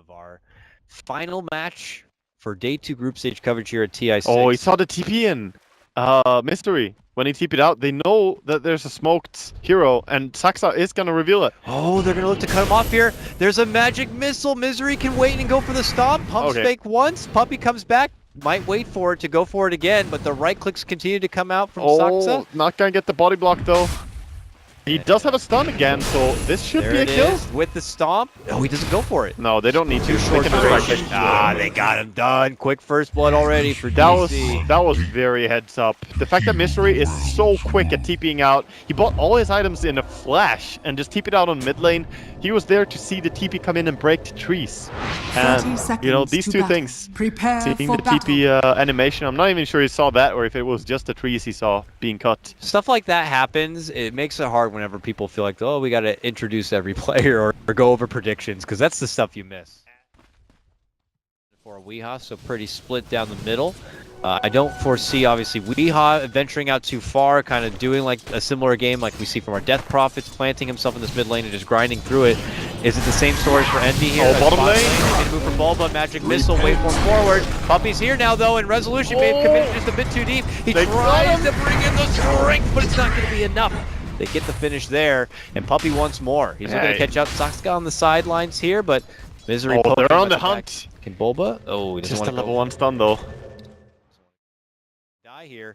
of our final match for day 2 group stage coverage here at TI6. Oh, he saw the TP in Mystery. When he TP'd out, they know that there's a smoked hero, and Saxa is going to reveal it. Oh, they're going to look to cut him off here. There's a magic missile. Misery can wait and go for the stomp. Pumps fake once. Puppy comes back. Might wait for it to go for it again, but the right clicks continue to come out from Saxa. Not going to get the body block, though. He does have a stun again, so this should be a kill. With the stomp. Oh, he doesn't go for it. No, they don't need to. Too short duration. They got him done. Quick first blood already for DC. That was very heads up. The fact that Mystery is so quick at TPing out, he bought all his items in a flash and just TP'd out on mid lane. He was there to see the TP come in and break the trees. And, you know, these two things, seeing the TP animation, I'm not even sure he saw that or if it was just the trees he saw being cut. Stuff like that happens. It makes it hard whenever people feel like, oh, we got to introduce every player or go over predictions, because that's the stuff you miss. For Weehaw, so pretty split down the middle. I don't foresee, obviously, Weehaw venturing out too far, kind of doing like a similar game like we see from our Death Prophets, planting himself in this mid lane and just grinding through it. Is it the same story for Envy here? Oh, bottom lane. They move for Bulba, Magic Missile, wait for him forward. Puppy's here now, though, and Resolution may have committed just a bit too deep. He tries to bring in the strength, but it's not going to be enough. They get the finish there, and Puppy once more. He's looking to catch out Saxa on the sidelines here, but Misery. Oh, they're on the hunt. Can Bulba? Oh, he doesn't want to just a level 1 stun though. Die here.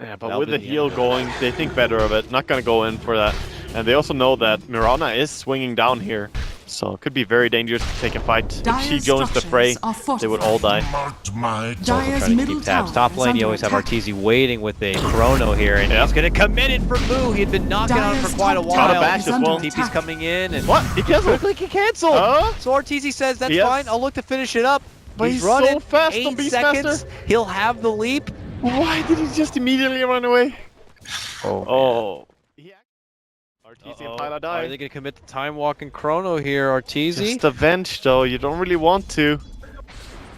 Yeah, but with the heal going, they think better of it. Not gonna go in for that, and they also know that Mirana is swinging down here, so it could be very dangerous to take a fight. If she joins the fray, they would all die. Trying to keep tabs. Top lane, you always have Arteezy waiting with a chrono here, and he's gonna commit it for Moo. He had been knocking on him for quite a while. Got a bash as well. TP's coming in, and what? He canceled. Looks like he canceled. So Arteezy says that's fine. I'll look to finish it up. But he's running so fast 8 on seconds. He'll have the leap. Why did he just immediately run away? Oh. Arteezy and Pyla died. Are they going to commit the time walking chrono here, Arteezy? Just a venge though, you don't really want to.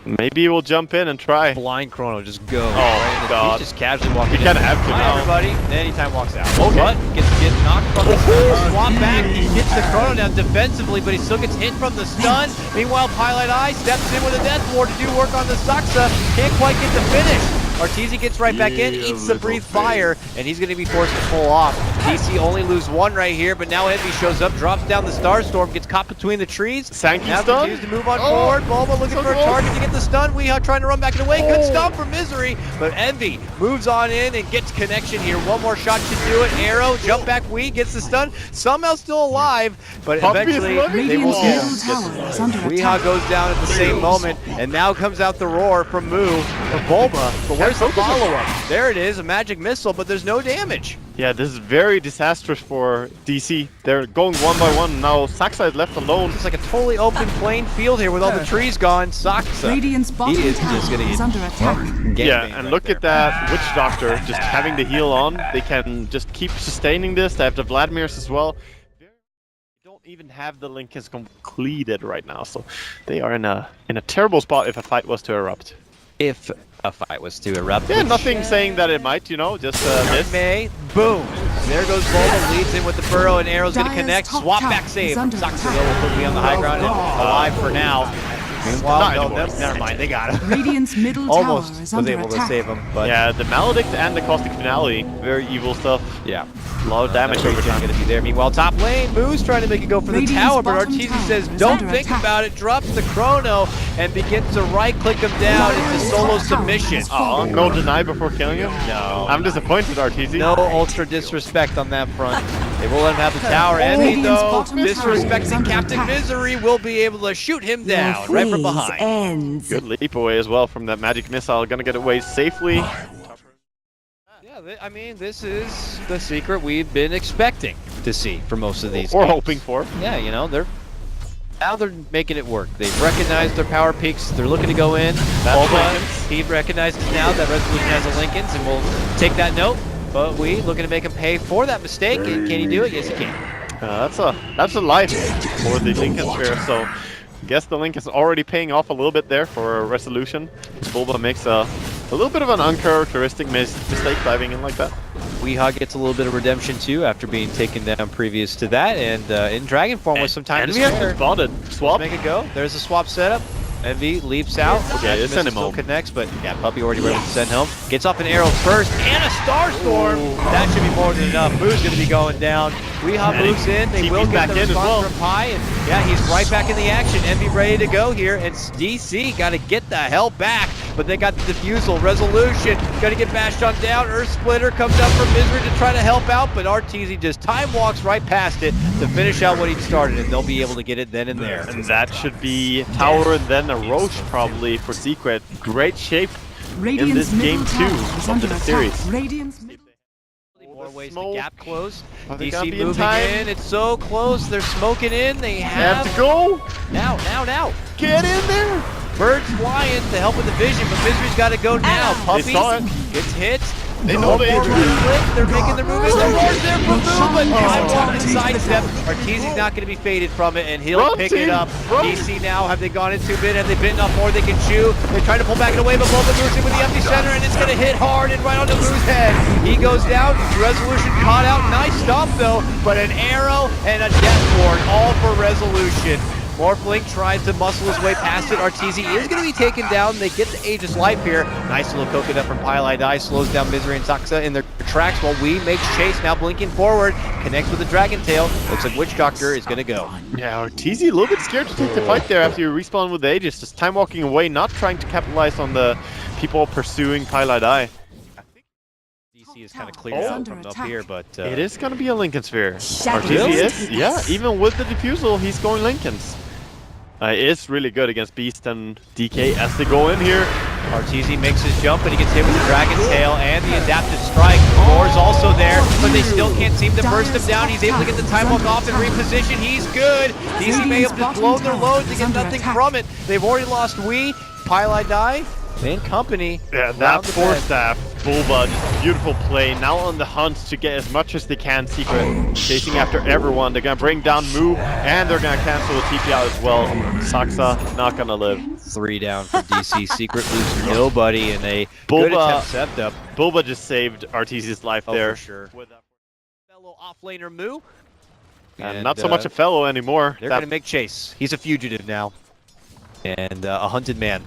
Maybe we'll jump in and try. Blind chrono, just go. Oh god. He's just casually walking in. You kind of have to Hi now. everybody. And then he time walks out. But gets knocked from the stun. Swap back. He gets the chrono down defensively, but he still gets hit from the stun. Meanwhile, Pilot Eye steps in with a death ward to do work on the Saxa. Can't quite get the finish. Arteezy gets right back in, eats the breathe fire, and he's going to be forced to pull off. DC only lose 1 right here, but now Envy shows up, drops down the Starstorm, gets caught between the trees. Sankey now stun? continues to move on forward. Bulba looking for a target to get the stun. Weehaw trying to run back and away. Good stop for Misery, but Envy moves on in and gets connection here. 1 more shot should do it. Arrow, jump back, Wee gets the stun. Somehow still alive, but eventually they will get Weehaw goes down at the same moment, and now comes out the roar from Moo for Bulba. But where's the follow-up? There it is, a magic missile, but there's no damage. Yeah, this is very disastrous for DC. They're going 1 by 1 now. Saxa is left alone. It's like a totally open plain field here with all the trees gone. Saxa, he is just going to get under attack. Yeah, and look at that Witch Doctor just having the heal on. They can just keep sustaining this. They have the Vladimirs as well. They don't even have the link is completed right now, so they are in a terrible spot if a fight was to erupt. If a fight was to erupt. Yeah, nothing saying that it might, you know, just this. May, boom. There goes Bulba, leads in with the burrow, and Arrow's going to connect. Swap back save. Saxa will put me on the high ground and alive for now. Meanwhile, never mind, they got him. Radiant's middle Almost tower is was under able attack. to save him, but yeah, the Maledict and the Caustic Finale, very evil stuff. Yeah. A lot of damage over time. Going to be there. Meanwhile, top lane, Moo's trying to make it go for the tower, but Arteezy says, don't think about it, drops the chrono, and begins to right-click him down into solo submission. Oh, no deny before killing him? No. I'm disappointed, Arteezy. No ultra disrespect on that front. They will let him have the tower. Envy, though, disrespecting Captain Misery, will be able to shoot him down right from behind. Good leap away as well from that magic missile. Gonna get away safely. Yeah, I mean, this is the secret we've been expecting to see for most of these Or games. hoping for. Yeah, you know, they're making it work. They've recognized their power peaks. They're looking to go in. He recognizes now that Resolution has a Lincolns, and we'll take that note. But we looking to make him pay for that mistake. And can he do it? Yes, he can. That's a life for the Lincoln Sphere. So I guess the link is already paying off a little bit there for Resolution. Bulba makes a little bit of an uncharacteristic mistake diving in like that. Weehaw gets a little bit of redemption too after being taken down previous to that, and in Dragon form with some time to Envy has spare. been spotted. Swap. Let's make it go. There's a swap setup. Envy leaps out. Okay, send him still home. connects, but yeah, Puppy already ready to send home. Gets off an arrow first, and a Starstorm. That should be more than enough. Moo's going to be going down. Weehaw moves in. They will get the response from Pi, and yeah, he's right back in the action. Envy ready to go here, and DC got to get the hell back, but they got the defusal. Resolution going to get bashed on down. Earth Splitter comes up from Misery to try to help out, but RTZ just time walks right past it to finish out what he started, and they'll be able to get it then and there. And that should be Tower and then a Roche probably for Secret. Great shape in this game 2 of the series. More ways to gap close. Are they gonna DC be in moving time? in. It's so close. They're smoking in. They have to go! Now. Get in there! Birds flying to help with the vision, but Misery's got to go now. Puppy They saw it. gets hit. They know they They're making their movement. The roar's there for Moo, but I walked inside step. Arteezy's not going to be faded from it, and he'll pick it up. DC now, have they gone in too big? Have they bitten off more they can chew? They're trying to pull back and away, but Boba moves in with the empty center, and it's going to hit hard and right onto Moo's head. He goes down. Resolution caught out. Nice stop, though, but an arrow and a death ward, all for Resolution. Morphling tries to muscle his way past it. Arteezy is going to be taken down. They get the Aegis Life here. Nice little coconut from Pylite Eye. Slows down Misery and Saxa in their tracks while we makes chase. Now blinking forward. Connects with the Dragon Tail. Looks like Witch Doctor is going to go. Yeah, Arteezy a little bit scared to take the fight there after you respawn with the Aegis. Just time walking away, not trying to capitalize on the people pursuing Pylite Eye. DC is kind of cleared out from up here, but... it is going to be a Lincoln Sphere. Really? Arteezy is, yeah, even with the defusal, he's going Lincolns. It's really good against Beast and DK as they go in here. Arteezy makes his jump, and he gets hit with the Dragon Tail and the Adaptive Strike. Roar's also there, but they still can't seem to burst him down. He's able to get the time walk off and reposition. He's good. DC may have just blown their loads to get nothing from it. They've already lost Pylite Eye, and company. Yeah, that Force Staff, Bulba, just beautiful play. Now on the hunt to get as much as they can. Secret chasing after everyone. They're gonna bring down Moo, and they're gonna cancel the TP out as well. Saxa not gonna live. 3 down for DC. Secret loses nobody, and a good attempt stepped up. Bulba just saved Arteezy's life there. For sure. With a fellow offlaner Moo. And not so much a fellow anymore. They're gonna make chase. He's a fugitive now. And a hunted man.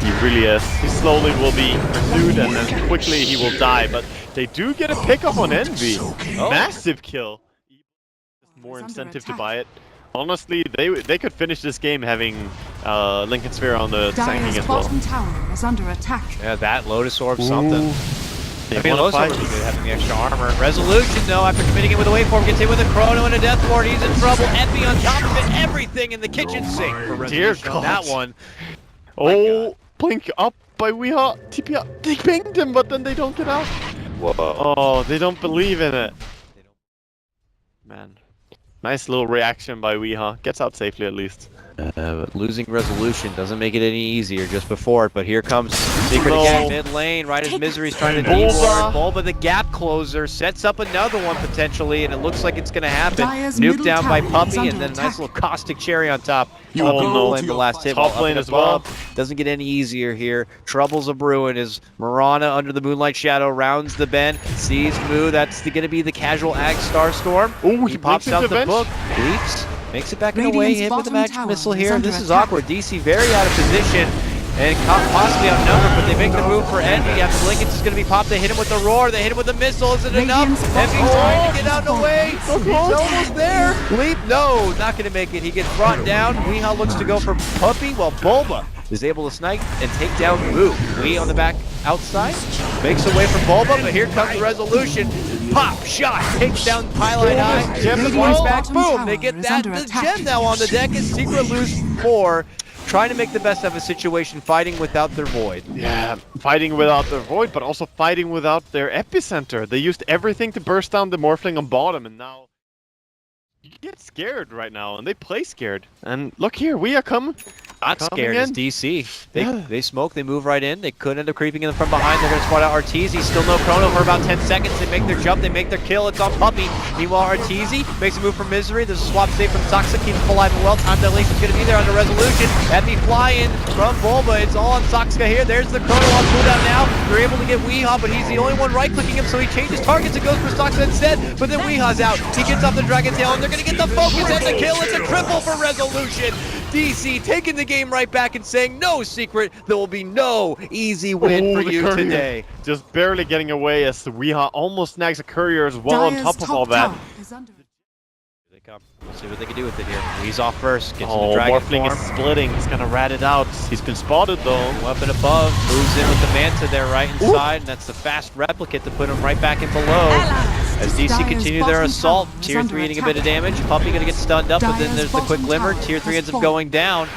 He really is. He slowly will be pursued and then quickly he will die, but they do get a pickup on Envy. Massive kill. More incentive to buy it. Honestly, they could finish this game having Lincoln Sphere on the tanking as well. Tower is under attack. Yeah, that Lotus Orb something. They I mean, Lotus Orb would be good having the extra armor. Resolution, though, after committing it with a waveform, gets hit with a Chrono and a Death Ward. He's in trouble. Epi on top of it. Everything in the kitchen sink for Resolution on that one. Oh, blink up by Weehaw. TP up. They pinged him, but then they don't get out. Whoa. Oh, they don't believe in it. Man. Nice little reaction by Weehaw. Gets out safely at least. But losing Resolution doesn't make it any easier just before it, but here comes Secret again, mid lane, right as Misery's trying to Bulba. Bulba, the gap closer, sets up another one potentially, and it looks like it's going to happen. Dire's Nuke middle down by tower Puppy, is and under then a nice attack. little caustic cherry on top. You Puppy will will the last hit. top lane as well. Doesn't get any easier here. Troubles a brewing as Mirana under the Moonlight Shadow rounds the bend, sees Moo. That's going to be the casual Ag Starstorm. Oh, He pops out the book, leaps. Makes it back in away, hit with the magic missile here. This is awkward. DC very out of position and possibly outnumbered, but they make the move for Envy. After Lincoln's is going to be popped, they hit him with the roar, they hit him with the missile. Is it enough? Envy's trying to get out and away. He's almost there. Leap, no, not going to make it. He gets brought down. Weehaw looks to go for Puppy, while Bulba is able to snipe and take down Moo. Wee on the back outside, makes away from Bulba, but here comes the Resolution. Pop, shot, takes down Pylite Eye, gem the points back, boom, they get that, the gem now on the deck, and Secret lose 4, trying to make the best of a situation, fighting without their Void. Yeah, fighting without their Void, but also fighting without their epicenter. They used everything to burst down the Morphling on bottom, and now you get scared right now, and they play scared. And look here, we are coming. Not Coming scared is in. DC. They Yeah. they smoke, they move right in. They could end up creeping in from behind. They're going to spot out Arteezy. Still no chrono for about 10 seconds. They make their jump, they make their kill. It's on Puppey. Meanwhile, Arteezy makes a move from Misery. There's a swap save from Soxa, keeps him alive and well. Time dilation's going to be there under Resolution. Envy flying from Bulba. It's all on Soxa here. There's the chrono on cooldown now. They're able to get Weehaw, but he's the only one right-clicking him, so he changes targets and goes for Soxa instead. But then Weehaw's out. He gets off the Dragon Tail, and they're going to get the focus and the kill. It's a triple for Resolution. DC taking the game right back and saying, no secret, there will be no easy win for the you courier. today. Just barely getting away as Weehaw almost snags a courier as well on Dire's top of all that. tower is under Here they come. Let's see what they can do with it here. He's off first, gets in Oh, the Dragon Morphling form. is splitting. He's gonna rat it out. He's been spotted though. Weapon above, moves in with the Manta there right inside, and that's the fast replicate to put him right back in below. As DC Dire's continue their bottom assault, tower is Tier under 3 eating a attack. bit of damage. Puppey gonna get stunned up, but then Dire's there's the quick bottom glimmer. tower Tier 3 has ends up fallen. going down.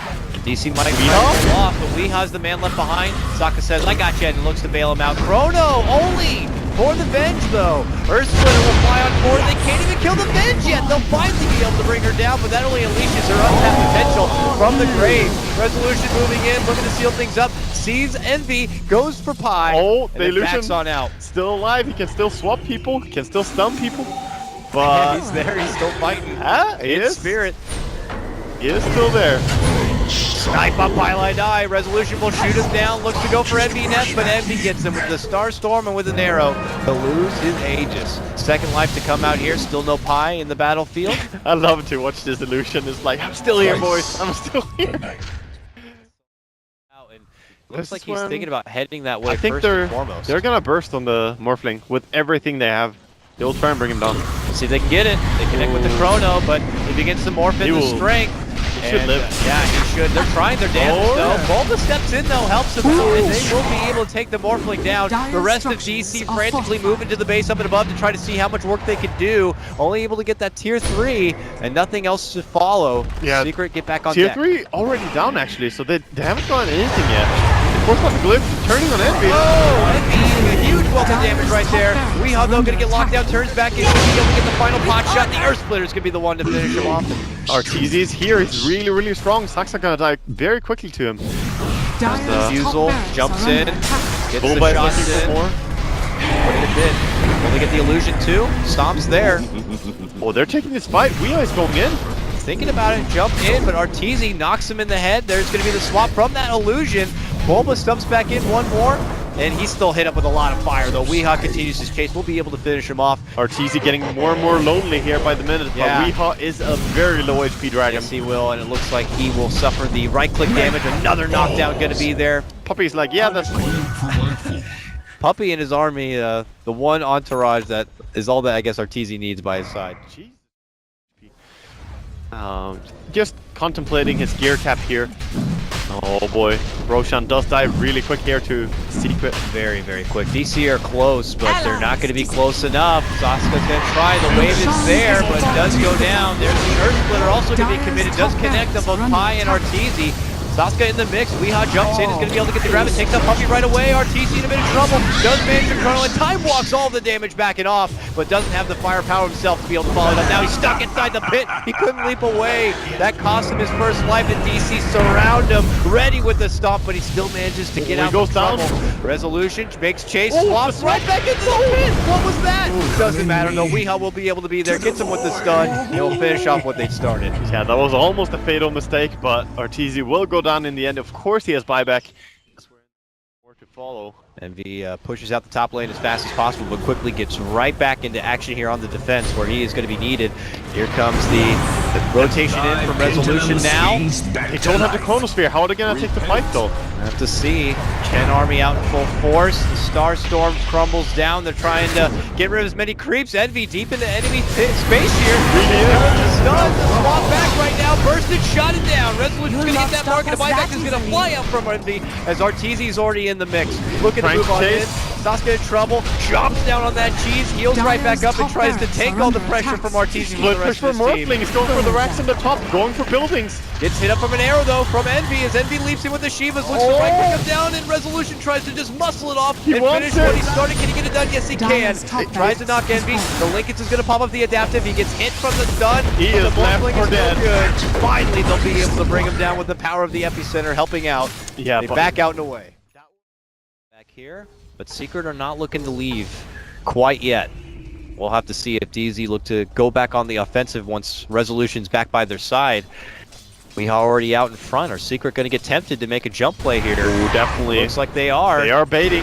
DC might pull off, but Weehaw's the man left behind. Sokka says, I got you, and looks to bail him out. Chrono only for the Venge, though. Earth Splitter will fly on board. They can't even kill the Venge yet. They'll finally be able to bring her down, but that only unleashes her untapped potential from the grave. Resolution moving in, looking to seal things up. Sees Envy, goes for Pi, Oh, and the then illusion. backs on out. Still alive. He can still swap people. He can still stun people. Yeah, But he's there, he's still fighting. he In is. spirit. He is still there. Snipe up Pylai Die. Resolution will shoot him down. Looks to go for Envy next, but Envy gets him with the Star Storm and with an arrow to lose his Aegis. Second life to come out here. Still no Pi in the battlefield. I love to watch this illusion. It's like, I'm still here, boys. I'm still here. Out and looks This like is he's when- thinking about heading that way I think first they're and foremost. they're gonna burst on the Morphling with everything they have. They'll try and bring him down. See if they can get it. They connect with the Chrono, but he begins to morph He into will- strength. He should And, live. yeah, he should. They're trying their damage, Oh, though. yeah. Bulba steps in, though, helps him out, and they will be able to take the Morphling down. Dire The rest of structures DC are frantically fortified. moving to the base up and above to try to see how much work they could do. Only able to get that Tier 3, and nothing else to follow. Yeah. Secret, get back on Tier deck. 3 already down actually, so they haven't gotten anything yet. Force off the glyph, turning on Envy. Oh, Envy eating a huge wealth of damage right there. Weehaw, though, gonna get locked down, turns back in, to be able to get the final pot shot. The Earth Splitter's gonna be the one to finish him off. Arteezy's here, he's really, really strong. Saksa gonna die very quickly to him. Dire's top Fusel barracks jumps are in, under attack. gets Bulba the is shots looking for in. more. What did it bid? Only get the illusion too. Stomps there. Oh, they're taking this fight. Weehaw is going in. Thinking about it, jump in, but Arteezy knocks him in the head. There's going to be the swap from that illusion. Bulba stumps back in one more, and he's still hit up with a lot of fire, though. Weehaw continues his chase. We'll be able to finish him off. Arteezy getting more and more lonely here by the minute, Yeah. but Weehaw is a very low HP dragon. Yes, he will, and it looks like he will suffer the right-click damage. Another knockdown going to be there. Puppy's like, yeah, that's Puppey and his army, the one entourage that is all that I guess Arteezy needs by his side. Jeez. Just contemplating his gear cap here. Oh boy, Roshan does die really quick here to Secret. Very, very quick. DC are close, but they're not going to be close enough. Sasuke's going to try. The wave is there, but it does go down. There's the Earth Splitter also going to be committed. Does connect on both Pi and Arteezy. Sasuke in the mix. Weehaw jumps in. Is going to be able to get the grab. It takes up Puppey right away. Arteezy in a bit of trouble. Does manage to chrono and time walks all the damage back and off, but doesn't have the firepower himself to be able to follow it up. Now he's stuck inside the pit. He couldn't leap away. That cost him his first life, and DC surround him, ready with the stomp, but he still manages to get Oh, he out goes of down. trouble. Resolution makes chase, Oh, swaps the right back into the pit. What was that? Doesn't matter though. Weehaw will be able to be there. Gets him with the stun. And he'll finish off what they started. Yeah, that was almost a fatal mistake, but Arteezy will go down in the end. Of course he has buyback. More to follow. Envy pushes out the top lane as fast as possible, but quickly gets right back into action here on the defense where he is going to be needed. Here comes the rotation in from Resolution now. They don't have the Chronosphere. How are they gonna take the fight though? We'll have to see. Chen army out in full force. The Star Storm crumbles down. They're trying to get rid of as many creeps. Envy deep into enemy space here. Stun, the swap back right now. Bursted, shot it down. Resolution's going to get that mark, and the buyback is going to fly out from Envy as Arteezy's already in the mix. Looking to Trying move to on in. chase. Sasuke in trouble. Chops down on that cheese. Heals right back up and tries to take all the pressure from Arteezy for the Split push rest for of his team. Morphling. He's going for for the racks in the top, going for buildings. Gets hit up from an arrow though from Envy as Envy leaps in with the Shivas, looks to right click him down, and Resolution tries to just muscle it off and finish what he started. Can he get it done? Yes, he can. Tries to knock Envy. The Lincolns is going to pop up the adaptive. He gets hit from the stun. He is left for dead. Good. Finally, they'll be able to bring him down with the power of the epicenter helping out. Yeah, they back out and away. Back here, but Secret are not looking to leave quite yet. We'll have to see if DZ look to go back on the offensive once Resolution's back by their side. We already out in front. Are Secret going to get tempted to make a jump play here? Ooh, definitely. Looks like they are. They are baiting.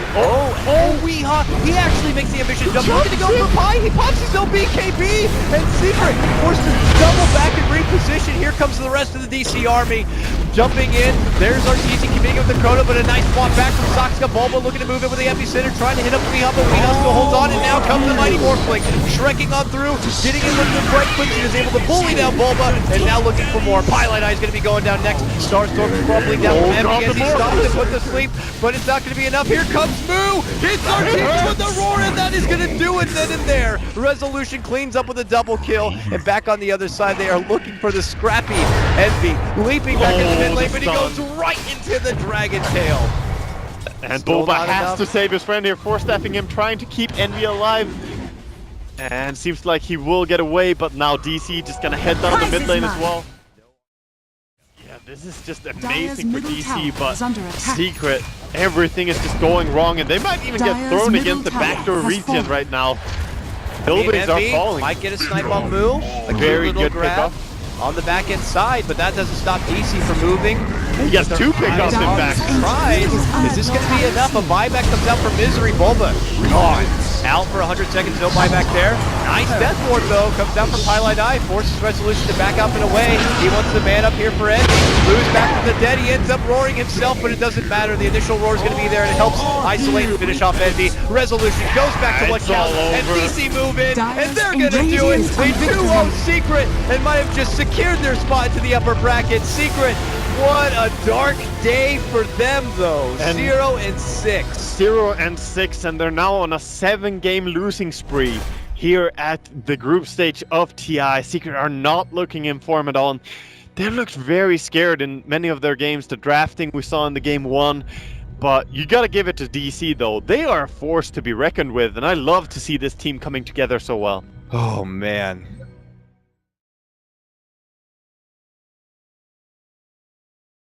Weehaw! He actually makes the ambitious jump. Looking to go for Pi. He pops his own BKB, and Secret forced to double back and reposition. Here comes the rest of the DC army. Jumping in. There's our DZ committing with the Crota, but a nice swap back from Soxka. Bulba looking to move in with the epicenter, trying to hit up Weehaw, but Weehaw still holds on, and now comes the Mighty Morphling. Shrekking on through, getting in with the right clicks, and is able to bully down Bulba, and now looking for more. Pilot Eye is going to be going down next. Starstorm is crumbling down from Envy as he stops to put to sleep, but it's not going to be enough. Here comes Moo! Hits our team with the roar, and that is going to do it then and there. Resolution cleans up with a double kill, and back on the other side, they are looking for the scrappy Envy, leaping back in the mid lane, but he goes right into the Dragon Tail. And Bulba has to save his friend here, force-staffing him, trying to keep Envy alive. And seems like he will get away, but now DC just gonna head down the mid lane as well. Yeah, this is just amazing for DC, but Secret, everything is just going wrong, and they might even get thrown against the backdoor region right now. Buildings are falling. Might get a snipe on Moo. A very good grab on the back end side, but that doesn't stop DC from moving. He gets two pickups in back. Tries. Is this going to be enough? A buyback comes out from Misery. Bulba gone. Out for 100 seconds, no buyback there. Nice death ward though, comes down from Pilot Eye, forces Resolution to back up and away. He wants the man up here for Envy. Lou's back from the dead, he ends up roaring himself, but it doesn't matter. The initial roar is going to be there, and it helps isolate and finish off Envy. Resolution goes back to what counts, and DC move in, and they're going to do it. They 2-0 Secret, and might have just secured their spot into the upper bracket. Secret, what a dark day for them though. 0-6. 0-6, and they're now on a 7-game losing spree here at the group stage of TI. Secret are not looking in form at all. They looked very scared in many of their games. The drafting we saw in the game 1. But you gotta give it to DC though. They are a force to be reckoned with, and I love to see this team coming together so well. Oh man.